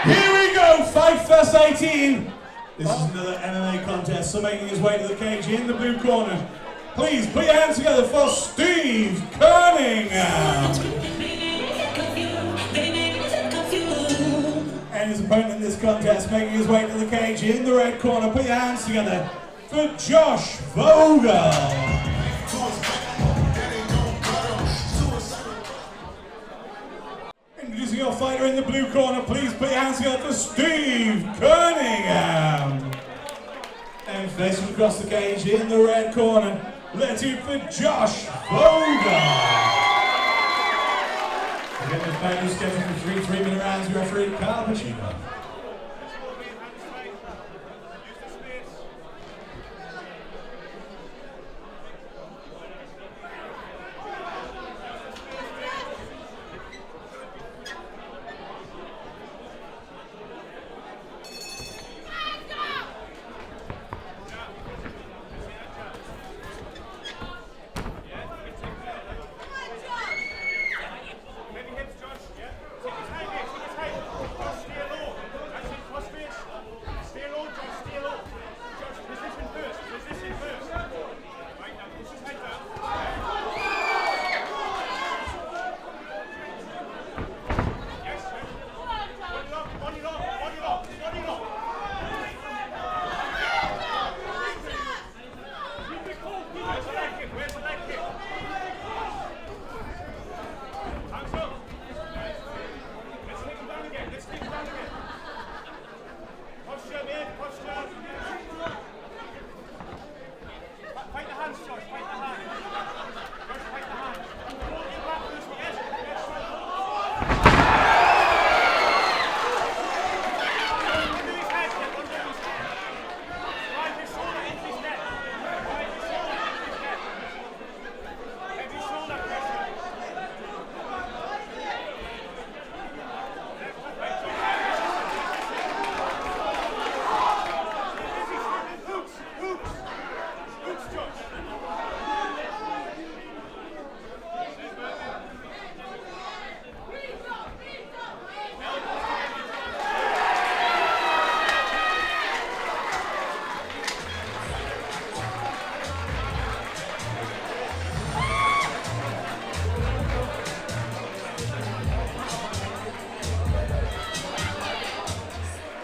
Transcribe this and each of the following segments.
Here we go, FightFest 18. This is another MMA contest, so making his way to the cage in the blue corner. Please put your hands together for Steve Cunningham. And his opponent in this contest, making his way to the cage in the red corner. Put your hands together for Josh Vogel. Introducing your fighter in the blue corner, please put your hands together for Steve Cunningham. And facing across the cage in the red corner, let's hear it for Josh Vogel. Again, the fight is scheduled for 3 3-minute rounds. Your referee, Carl Pacino.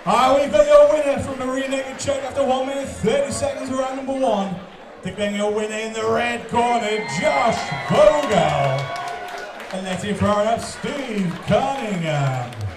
Alright, we've got your winner from the rear naked choke after 1 minute 30 seconds of round number 1. Declaring your winner in the red corner, Josh Vogel. And let's hear for our Steve Cunningham.